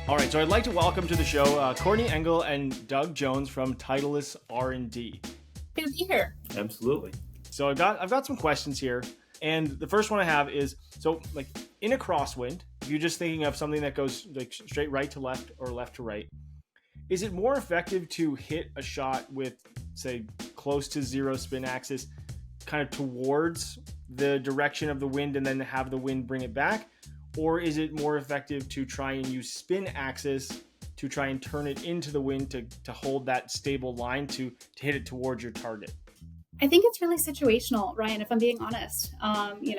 All right, so I'd like to welcome to the show Courtney, Engle, and Doug Jones from Titleist R&D. Good to be here. Absolutely. So I've got some questions here, and the first one I have is, so like in a crosswind, if you're just thinking of something that goes like straight right to left or left to right, is it more effective to hit a shot with, say, close to zero spin axis, kind of towards the direction of the wind and then have the wind bring it back? Or is it more effective to try and use spin axis to try and turn it into the wind to hold that stable line to hit it towards your target? I think it's really situational, Ryan, if I'm being honest. Kind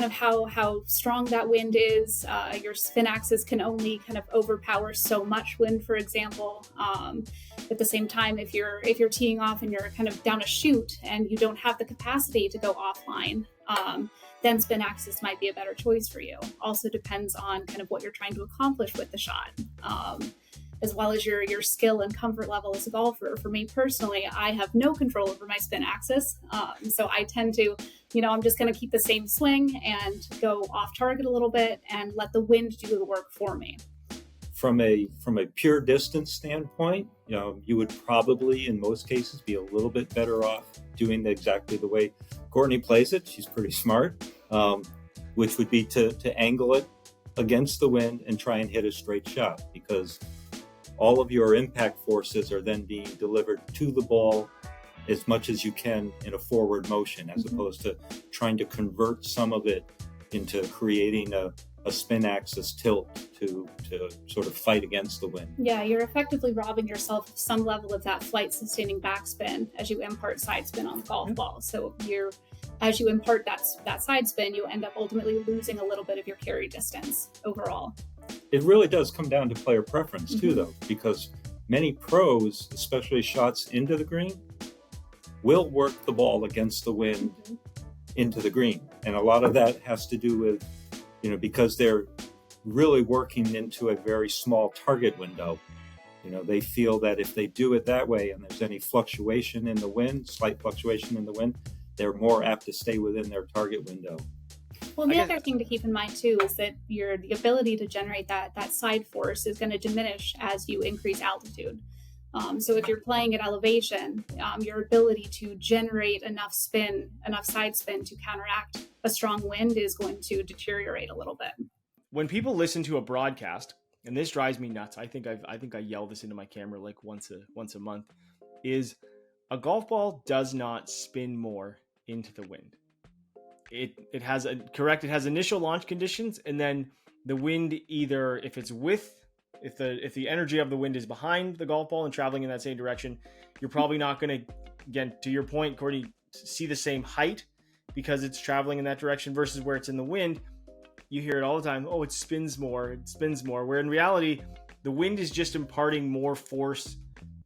of how strong that wind is. Your spin axis can only kind of overpower so much wind, for example. At the same time, if you're teeing off and you're kind of down a chute and you don't have the capacity to go offline, then spin axis might be a better choice for you. Also depends on kind of what you're trying to accomplish with the shot, as well as your skill and comfort level as a golfer. For me personally, I have no control over my spin axis. So I tend to, I'm just going to keep the same swing and go off target a little bit and let the wind do the work for me. From a pure distance standpoint, you would probably, in most cases, be a little bit better off doing exactly the way Courtney plays it. She's pretty smart, which would be to angle it against the wind and try and hit a straight shot, because all of your impact forces are then being delivered to the ball as much as you can in a forward motion, as opposed to trying to convert some of it into creating a spin axis tilt to sort of fight against the wind. Yeah, you're effectively robbing yourself of some level of that flight sustaining backspin as you impart side spin on the golf ball. So as you impart that side spin, you end up ultimately losing a little bit of your carry distance overall. It really does come down to player preference too, though, because many pros, especially shots into the green, will work the ball against the wind into the green. And a lot of that has to do with, because they're really working into a very small target window. They feel that if they do it that way and there's any fluctuation in the wind, slight fluctuation in the wind, they're more apt to stay within their target window. Well, the other thing to keep in mind too is that the ability to generate that side force is going to diminish as you increase altitude. So if you're playing at elevation, your ability to generate enough side spin to counteract a strong wind is going to deteriorate a little bit. When people listen to a broadcast, and this drives me nuts, I think I yell this into my camera like once a month, is a golf ball does not spin more into the wind. It has initial launch conditions, and then the wind, either if the energy of the wind is behind the golf ball and traveling in that same direction, you're probably not going to, again, to your point, Courtney, see the same height because it's traveling in that direction versus where it's in the wind. You hear it all the time. Oh, it spins more. Where in reality, the wind is just imparting more force,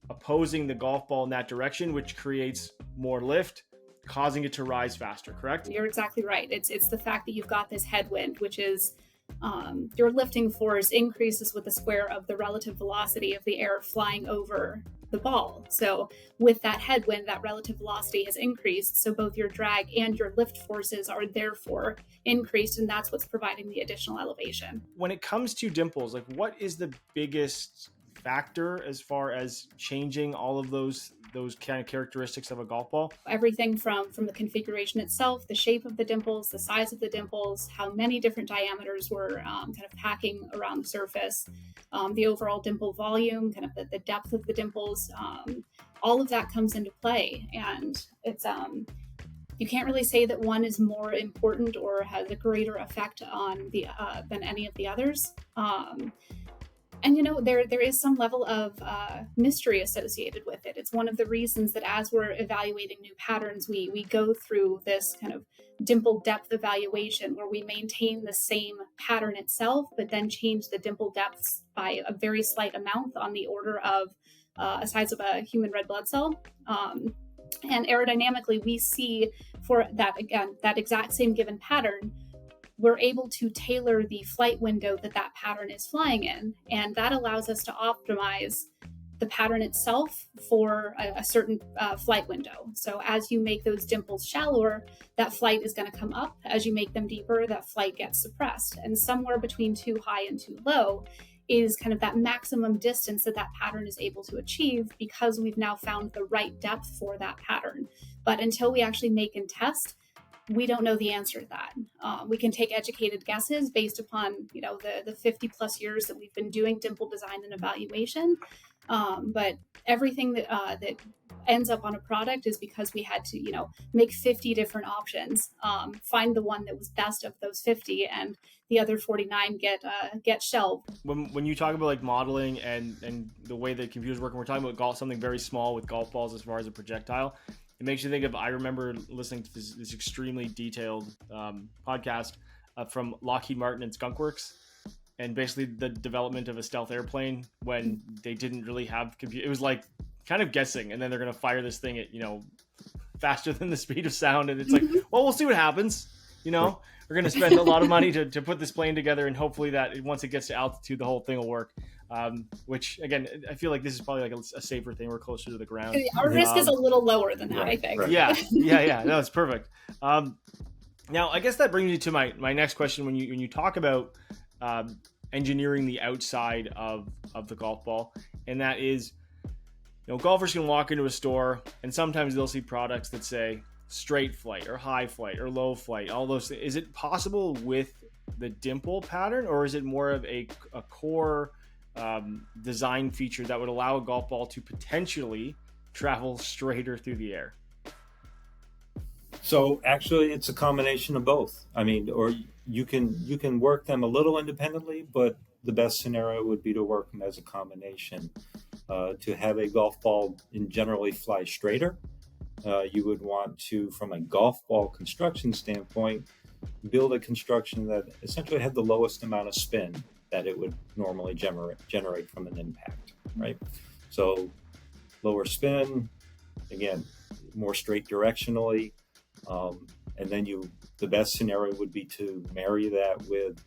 opposing the golf ball in that direction, which creates more lift, causing it to rise faster, correct? You're exactly right. It's the fact that you've got this headwind, which is your lifting force increases with the square of the relative velocity of the air flying over the ball. So with that headwind, that relative velocity has increased. So both your drag and your lift forces are therefore increased, and that's what's providing the additional elevation. When it comes to dimples, like what is the biggest factor as far as changing all of those kind of characteristics of a golf ball? Everything from the configuration itself, the shape of the dimples, the size of the dimples, how many different diameters we're kind of packing around the surface, the overall dimple volume, kind of the depth of the dimples, all of that comes into play. And it's you can't really say that one is more important or has a greater effect on than any of the others. And, there is some level of mystery associated with it. It's one of the reasons that as we're evaluating new patterns, we go through this kind of dimple depth evaluation where we maintain the same pattern itself, but then change the dimple depths by a very slight amount on the order of a size of a human red blood cell. And aerodynamically, we see for that, again, that exact same given pattern, we're able to tailor the flight window that pattern is flying in. And that allows us to optimize the pattern itself for a certain flight window. So as you make those dimples shallower, that flight is going to come up. As you make them deeper, that flight gets suppressed. And somewhere between too high and too low is kind of that maximum distance that that pattern is able to achieve, because we've now found the right depth for that pattern. But until we actually make and test, we don't know the answer to that. We can take educated guesses based upon, the 50 plus years that we've been doing dimple design and evaluation. But everything that ends up on a product is because we had to, make 50 different options, find the one that was best of those 50, and the other 49 get shelved. When you talk about like modeling and the way that computers work, and we're talking about something very small with golf balls as far as a projectile, it makes you think of, I remember listening to this extremely detailed podcast from Lockheed Martin and Skunkworks, and basically the development of a stealth airplane when they didn't really have it was like kind of guessing, and then they're going to fire this thing at, faster than the speed of sound. And it's like, well, we'll see what happens. We're going to spend a lot of money to put this plane together, and hopefully that once it gets to altitude, the whole thing will work. Which again, I feel like this is probably like a safer thing. We're closer to the ground. Our risk is a little lower than that, I think. Right. Yeah. No, it's perfect. Now, I guess that brings me to my next question. When you talk about engineering the outside of the golf ball, and that is, golfers can walk into a store and sometimes they'll see products that say straight flight or high flight or low flight, all those things. Is it possible with the dimple pattern, or is it more of a core design feature that would allow a golf ball to potentially travel straighter through the air? So actually, it's a combination of both. I mean, or you can work them a little independently, but the best scenario would be to work them as a combination. To have a golf ball generally fly straighter, you would want to, from a golf ball construction standpoint, build a construction that essentially had the lowest amount of spin that it would normally generate from an impact, right? So lower spin, again, more straight directionally, and then the best scenario would be to marry that with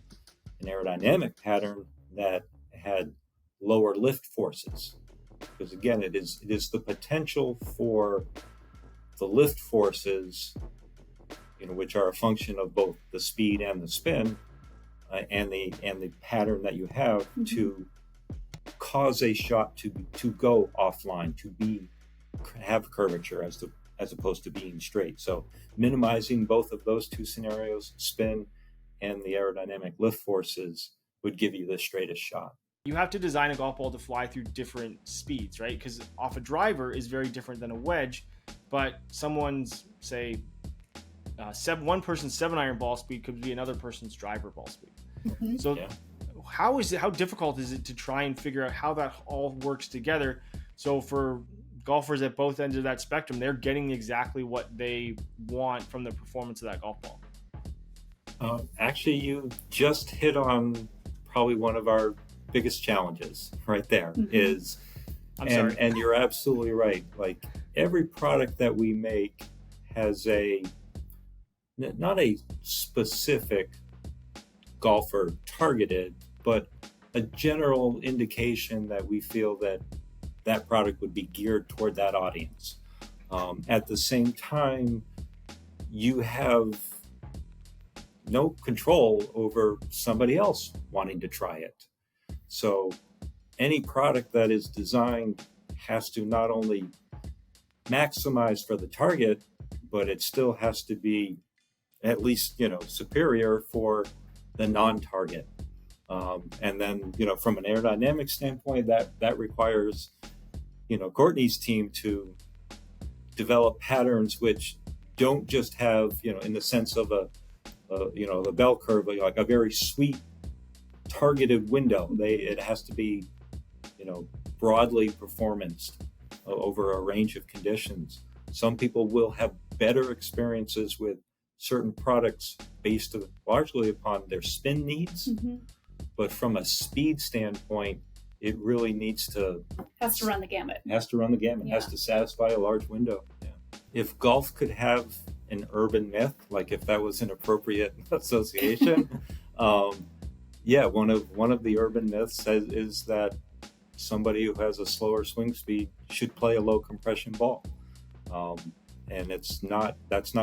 an aerodynamic pattern that had lower lift forces, because again, it is the potential for the lift forces, which are a function of both the speed and the spin, and the pattern that you have to cause a shot to go offline, to have curvature as opposed to being straight. So minimizing both of those two scenarios, spin and the aerodynamic lift forces, would give you the straightest shot. You have to design a golf ball to fly through different speeds, right? Because off a driver is very different than a wedge, but someone's, say, one person's 7-iron ball speed could be another person's driver ball speed. So how difficult is it to try and figure out how that all works together? So for golfers at both ends of that spectrum, they're getting exactly what they want from the performance of that golf ball. Actually, you just hit on probably one of our biggest challenges right there. And you're absolutely right. Like, every product that we make has not a specific golfer targeted, but a general indication that we feel that product would be geared toward that audience. At the same time, you have no control over somebody else wanting to try it. So any product that is designed has to not only maximize for the target, but it still has to be at least, superior for the non-target. And then, from an aerodynamic standpoint, that requires, Courtney's team to develop patterns which don't just have, in the sense of the bell curve, like a very sweet targeted window. It has to be, broadly performanced over a range of conditions. Some people will have better experiences with certain products based largely upon their spin needs, but from a speed standpoint, it really has to run the gamut. Has to satisfy a large window. Yeah. If golf could have an urban myth, like if that was an appropriate association, one of the urban myths is that somebody who has a slower swing speed should play a low compression ball. And that's not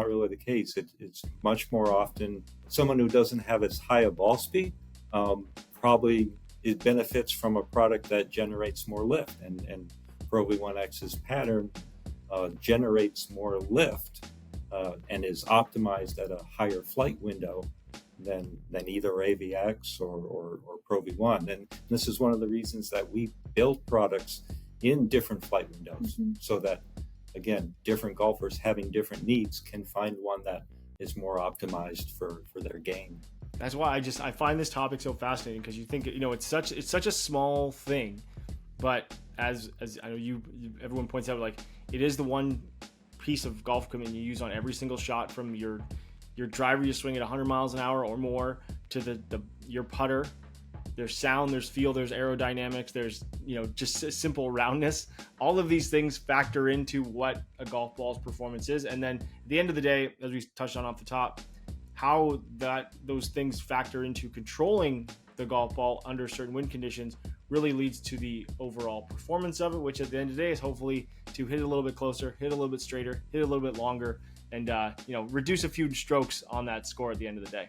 really the case. It's much more often someone who doesn't have as high a ball speed probably it benefits from a product that generates more lift. And Pro V1X's pattern generates more lift and is optimized at a higher flight window than either AVX or Pro V1. And this is one of the reasons that we build products in different flight windows, so that, again, different golfers having different needs can find one that is more optimized for their game. That's why I find this topic so fascinating, because you think, it's such a small thing, but as I know everyone points out, like, it is the one piece of golf equipment you use on every single shot, from your driver you swing at 100 miles an hour or more to your putter. There's sound, there's feel, there's aerodynamics, there's just simple roundness. All of these things factor into what a golf ball's performance is. And then at the end of the day, as we touched on off the top, how those things factor into controlling the golf ball under certain wind conditions really leads to the overall performance of it, which at the end of the day is hopefully to hit it a little bit closer, hit a little bit straighter, hit a little bit longer, and reduce a few strokes on that score at the end of the day.